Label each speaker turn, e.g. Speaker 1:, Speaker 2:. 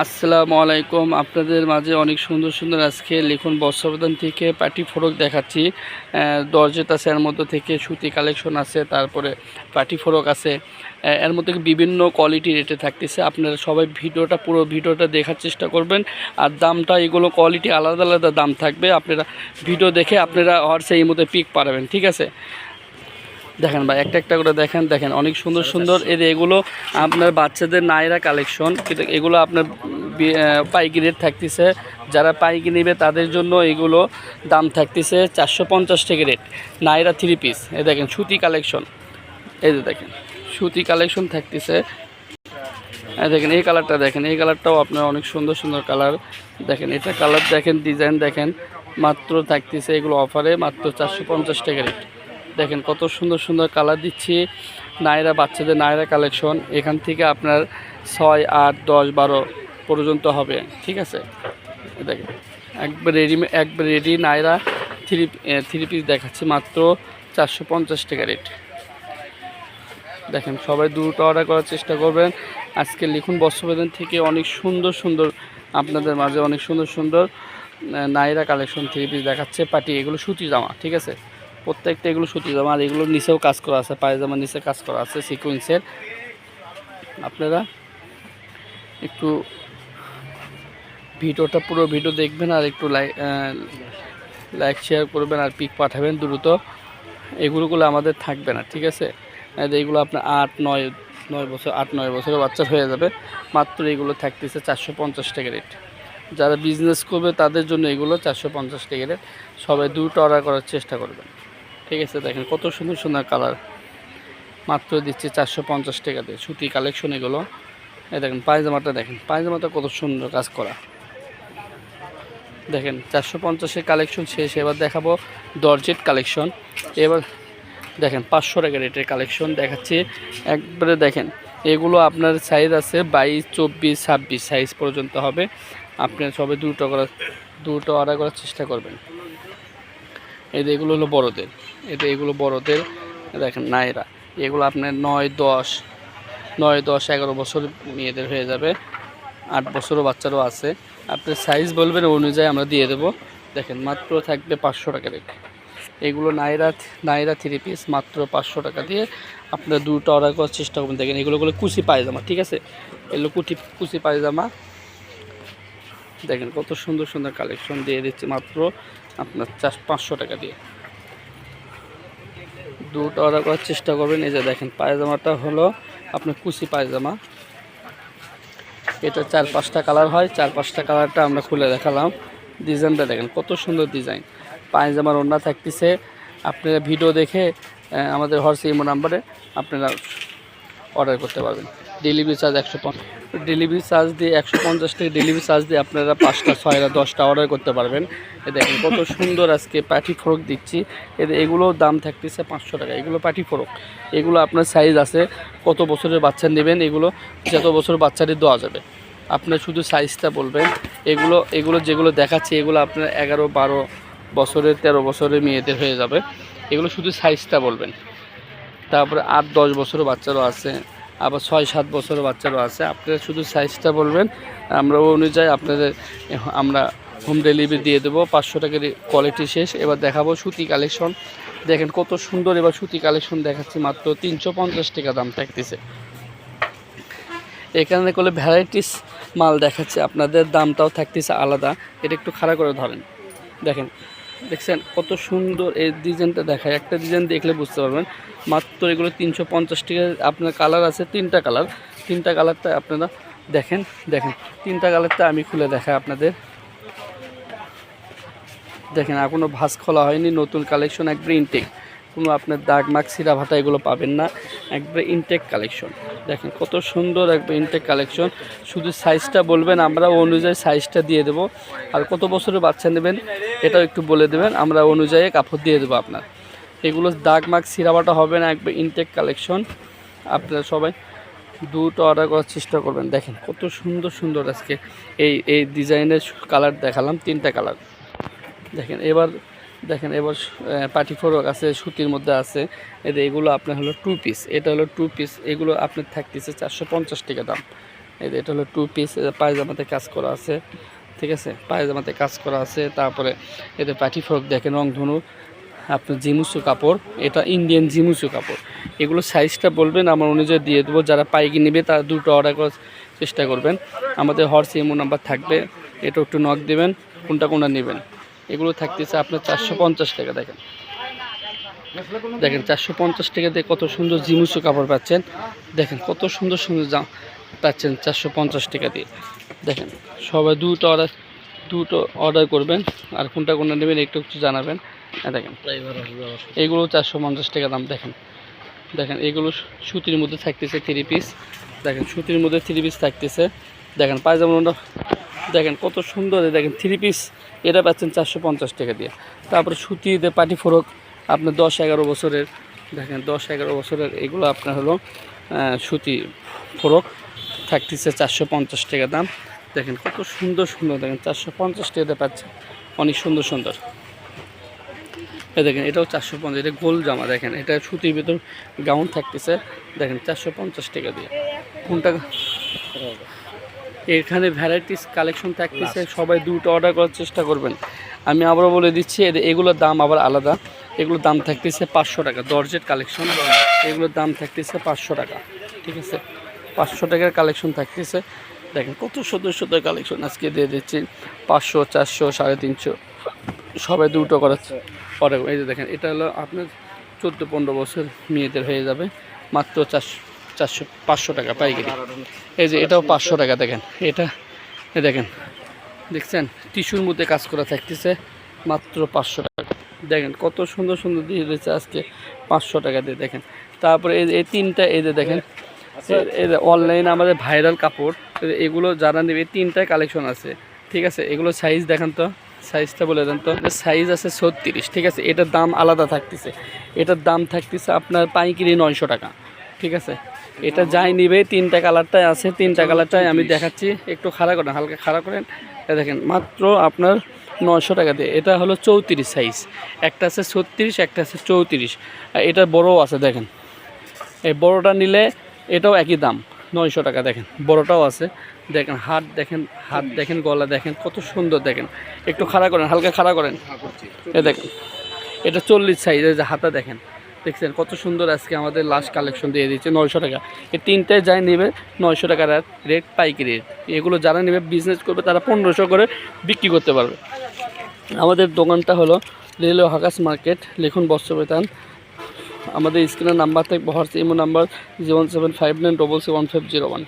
Speaker 1: আসসালামু আলাইকুম। আপনাদের মাঝে অনেক সুন্দর সুন্দর আজকে লিখুন বস্ত্রপ্রদান থেকে পার্টি ফ্রক দেখাচ্ছি। জর্জেট আছে, এর মধ্যে থেকে সুতি কালেকশন আছে, তারপরে পার্টি ফ্রক আছে। এর মধ্যে বিভিন্ন কোয়ালিটি রেটে থাকতেছে। আপনারা সবাই পুরো ভিডিওটা দেখার চেষ্টা করবেন। আর দামটা এগুলো কোয়ালিটি আলাদা আলাদা দাম থাকবে। আপনারা ভিডিও দেখে আপনারা হোয়াটসঅ্যাপের মধ্যে পিক পাঠাবেন, ঠিক আছে? দেখেন ভাই, একটা একটা করে দেখেন অনেক সুন্দর সুন্দর। এগুলো আপনার বাচ্চাদের নায়রা কালেকশন, কিন্তু এগুলো আপনার পাইকারি রেট থাকতেছে। যারা পাইকারি নেবে তাদের জন্য এগুলো দাম থাকতেছে 450 টাকা রেট। নায়রা 3 পিস, দেখেন সুতি কালেকশন। দেখেন সুতি কালেকশন থাকতেছে। দেখেন এই কালারটা, দেখেন এই কালারটাও আপনার অনেক সুন্দর সুন্দর কালার। দেখেন এটা কালার, দেখেন ডিজাইন, দেখেন মাত্র থাকতেছে এগুলো অফারে মাত্র 450 টাকা রেট। দেখেন কত সুন্দর সুন্দর কালার দিচ্ছি। নায়রা, বাচ্চাদের নায়রা কালেকশন। এখান থেকে আপনার 6, 8, 10, 12 পর্যন্ত হবে, ঠিক আছে? দেখেন একবার রেডি নায়রা থ্রি পিস দেখাচ্ছি মাত্র 450 টাকা রেট। দেখেন সবাই দ্রুত অর্ডার করার চেষ্টা করবেন। আজকে লিখুন বস্ত্রপ্রদান থেকে অনেক সুন্দর সুন্দর আপনাদের মাঝে অনেক সুন্দর সুন্দর নায়রা কালেকশন 3 পিস দেখাচ্ছে পার্টি। এগুলো সুতি জামা, ঠিক আছে? প্রত্যেকটা এগুলো সুতি জামা। আর এগুলোর নিচেও কাজ করা আছে, পায়জামার নিচে কাজ করা আছে সিকোয়েন্সের। আপনারা একটু ভিডিওটা পুরো ভিডিও দেখবেন, আর একটু লাইক শেয়ার করবেন, আর পিক পাঠাবেন দ্রুত। এগুলোগুলো আমাদের থাকবে না, ঠিক আছে? এইগুলো আপনার 8-9 বছর, 8-9 বছরের বাচ্চা হয়ে যাবে। মাত্র এগুলো থাকতেছে 450 টাকা রেট। যারা বিজনেস করবে তাদের জন্য এগুলো 450 টাকা রেট। সবাই দ্রুত অর্ডার করার চেষ্টা করবেন, ঠিক আছে? দেখেন কত সুন্দর সুন্দর কালার, মাত্র দিচ্ছে 450 টাকা দিয়ে। সুতি কালেকশন এগুলো। দেখেন পায়জামাটা, দেখেন পায়জামাটা কত সুন্দর কাজ করা। দেখেন 450-এর কালেকশন শেষ। এবার দেখাবো জর্জেট কালেকশন। এবার দেখেন 500 টাকা রেটের কালেকশন দেখাচ্ছি একবারে। দেখেন এগুলো আপনার সাইজ আছে 22, 24, 26 সাইজ পর্যন্ত হবে। আপনার সবাই দুটো অর্ডার করার চেষ্টা করবেন। এগুলো হলো বড়দের। এগুলো বড়দের। দেখেন নায়রা, এগুলো আপনার 9, 10, 11 বছর মেয়েদের হয়ে যাবে। 8 বছরও বাচ্চারও আছে। আপনার সাইজ বলবেন অনুযায়ী আমরা দিয়ে দেবো। দেখেন মাত্র থাকবে 500 টাকা রেট। এগুলো নায়রা 3 পিস মাত্র 500 টাকা দিয়ে। আপনারা দুটো অর্ডার করার চেষ্টা করবেন। দেখেন এগুলো কুচি পায়জামা, ঠিক আছে? এগুলো কুচি পায়জামা। দেখেন কত সুন্দর সুন্দর কালেকশন দিয়ে দিচ্ছে মাত্র আপনার 500 টাকা দিয়ে। দুটো অর্ডার করার চেষ্টা করবেন। এই যে দেখেন পায়জামাটা হলো আপনার কুচি পায়জামা। এটা 4-5টা কালার হয়। 4-5টা কালারটা আমরা খুলে দেখালাম। ডিজাইনটা দেখেন কত সুন্দর ডিজাইন। পায়জামার ওড়না থাকতেছে। আপনারা ভিডিও দেখে আমাদের হোয়াটসঅ্যাপ নাম্বারে আপনারা অর্ডার করতে পারবেন। ডেলিভারি চার্জ 150 টাকা ডেলিভারি চার্জ দিয়ে আপনারা 5টা, 6টা, 10টা অর্ডার করতে পারবেন। দেখেন কত সুন্দর আজকে পার্টি ফ্রক দিচ্ছি। এগুলোর দাম থাকতেছে 500 টাকা। এগুলো পার্টি ফ্রক। এগুলো আপনার সাইজ আছে, কত বছরের বাচ্চা নেবেন এগুলো যত বছর বাচ্চাদের দেওয়া যাবে। আপনার শুধু সাইজটা বলবেন। এগুলো যেগুলো দেখাচ্ছি এগুলো আপনার 11, 12 বছরের, 13 বছরের মেয়েদের হয়ে যাবে। এগুলো শুধু সাইজটা বলবেন। তারপরে 8-10 বছরের বাচ্চারও আছে, আবার 6-7 বছরের বাচ্চারও আছে। আপনারা শুধু সাইজটা বলবেন, আমরা ওই অনুযায়ী আমরা হোম ডেলিভারি দিয়ে দেবো। 500 টাকার কোয়ালিটি শেষ। এবার দেখাবো সুতি কালেকশন। দেখেন কত সুন্দর। এবার সুতি কালেকশন দেখাচ্ছি মাত্র 350 টাকা দাম থাকতেছে। এখানে করলে ভ্যারাইটিস মাল দেখাচ্ছে, আপনাদের দামটাও থাকতেছে আলাদা। এটা একটু খাড়া করে ধরেন। দেখেন, দেখছেন কত সুন্দর এই ডিজাইনটা দেখায়। একটা ডিজাইন দেখলে বুঝতে পারবেন। মাত্র এগুলো 350 টাকা। আপনার কালার আছে 3টা কালার। 3টা কালারটা আপনারা দেখেন। 3টা কালারটা আমি খুলে দেখাই আপনাদের। দেখেন আর কোনো ভাঁজ খোলা হয়নি, নতুন কালেকশন, একবারে ইনটেক। কোনো আপনার দাগ মাগ সিরা ভাটা এগুলো পাবেন না, একবারে ইনটেক কালেকশন। দেখেন কত সুন্দর একবার ইনটেক কালেকশন। শুধু সাইজটা বলবেন, আমরা অনুযায়ী সাইজটা দিয়ে দেবো। আর কত বছরের বাচ্চা নেবেন এটাও একটু বলে দেবেন, আমরা অনুযায়ী কাপড় দিয়ে দেবো আপনার। এগুলো দাগ মাগ সিরা ভাটা হবে না, একবার ইনটেক কালেকশন। আপনারা সবাই দুটো অর্ডার করার চেষ্টা করবেন। দেখেন কত সুন্দর সুন্দর আজকে এই ডিজাইনের কালার দেখালাম, 3টা কালার। দেখেন এবার পার্টি ফ্রক আছে, সুতির মধ্যে আছে। এগুলো আপনার হলো 2 পিস। এটা হলো 2 পিস। এগুলো আপনার থাকতেছে 450 টাকা দাম। এই যে এটা হলো 2 পিস, পায়জামাতে কাজ করা আছে, ঠিক আছে, পায়জামাতে কাজ করা আছে। তারপরে এতে পাটি ফ্রক দেখেন রংধনু, আপনার জিমুসু কাপড়, এটা ইন্ডিয়ান জিমুসু কাপড়। এগুলো সাইজটা বলবেন, আমার অনুযায়ী দিয়ে দেবো। যারা পাইকি নেবে তারা দুটো অর্ডার করার চেষ্টা করবেন। আমাদের হোয়াটসঅ্যাপ ইমো নাম্বার থাকবে, এটা একটু নক দেবেন কোনটা কোনটা নেবেন। এগুলো থাকতেছে আপনার 450 টাকা। দেখেন দেখেন 450 টাকা দিয়ে কত সুন্দর জিমুসু কাপড় পাচ্ছেন। দেখেন কত সুন্দর সুন্দর পাচ্ছেন 450 টাকা দিয়ে। দেখেন সবাই দুটো অর্ডার করবেন, আর কোনটা কোনটা নেবেন একটু একটু জানাবেন। দেখেন এগুলো 450 টাকা দাম। দেখেন দেখেন এগুলো সুতির মধ্যে থাকতেছে 3 পিস। দেখেন সুতির মধ্যে 3 পিস থাকতেছে। দেখেন পায়জামাটা দেখেন কত সুন্দর, দেখেন 3 পিস এটা পাচ্ছেন 450 টাকা দিয়ে। তারপরে সুতিতে পাটি ফ্রক আপনার 10-11 বছরের, দেখেন 10-11 বছরের এগুলো আপনার হলো সুতি ফ্রক থাকতেছে 450 টাকা দাম। দেখেন কত সুন্দর সুন্দর, দেখেন 450 টাকাতে পাচ্ছেন অনেক সুন্দর সুন্দর। দেখেন এটাও 450, এটা গোল জামা। দেখেন এটা সুতির ভিতর গাউন থাকতেছে, দেখেন 450 টাকা দিয়ে। কোনটা এখানে ভ্যারাইটিস কালেকশন থাকতেছে, সবাই দুটো অর্ডার করার চেষ্টা করবেন। আমি আবারও বলে দিচ্ছি এগুলোর দাম আবার আলাদা। এগুলোর দাম থাকতেছে 500 টাকা, জর্জেট কালেকশন, এগুলোর দাম থাকতেছে 500 টাকা, ঠিক আছে, 500 টাকার কালেকশন থাকতেছে। দেখেন কত সুন্দর সুন্দর কালেকশন আজকে দিয়ে দিচ্ছি 500, 400, 350, সবাই দুটো করাচ্ছে অর্ডার। এই যে দেখেন এটা হলো আপনার 14-15 বছর মেয়েদের হয়ে যাবে, মাত্র 500 টাকা পাইকারি। এই যে এটাও 500 টাকা। দেখেন এটা দেখেন, দেখছেন টিস্যুর মধ্যে কাজ করা থাকতেছে, মাত্র 500 টাকা। দেখেন কত সুন্দর সুন্দর দিয়ে দিয়েছে আজকে 500 টাকা দিয়ে। দেখেন তারপরে এই তিনটা, এই যে দেখেন এই যে অনলাইনে আমাদের ভাইরাল কাপড়, এগুলো যারা নেবে 3টায় কালেকশন আছে, ঠিক আছে। এগুলো সাইজ দেখেন তো, সাইজটা বলে দেন তো। সাইজ আছে 36, ঠিক আছে। এটার দাম আলাদা থাকতেছে, এটার দাম থাকতেছে আপনার পাইকারি 900 টাকা, ঠিক আছে। এটা যাই নিবে 3টা কালারটাই আছে, 3টা কালারটাই আমি দেখাচ্ছি, একটু খাড়া করেন, হালকা খাড়া করেন। দেখেন মাত্র আপনার 900 টাকা দিয়ে। এটা হলো 34 সাইজ, একটা আছে 36, একটা আছে 34, আর এটা বড়ও আছে। দেখেন এই বড়টা নিলে এটাও একই দাম 900 টাকা। দেখেন বড়টাও আছে, দেখেন হাত দেখেন গলা দেখেন কত সুন্দর। দেখেন একটু খাড়া করেন, হালকা খাড়া করেন। দেখেন এটা 40 সাইজ, যে হাতা দেখেন, দেখছেন কত সুন্দর। আজকে আমাদের লাস্ট কালেকশন দিয়ে দিচ্ছে 900 টাকা। এই 3টায় যাই নেবে 900 টাকা রেট, পাইকারি রেট। এগুলো যারা নেবে বিজনেস করবে তারা 1500 করে বিক্রি করতে পারবে। আমাদের দোকানটা হলো রেলওয়ে হকার্স মার্কেট, লিখুন বস্ত্রবিতান। আমাদের স্ক্রিনের নাম্বার থাকবে, হোয়াটসঅ্যাপ ইমো নাম্বার 01759771501।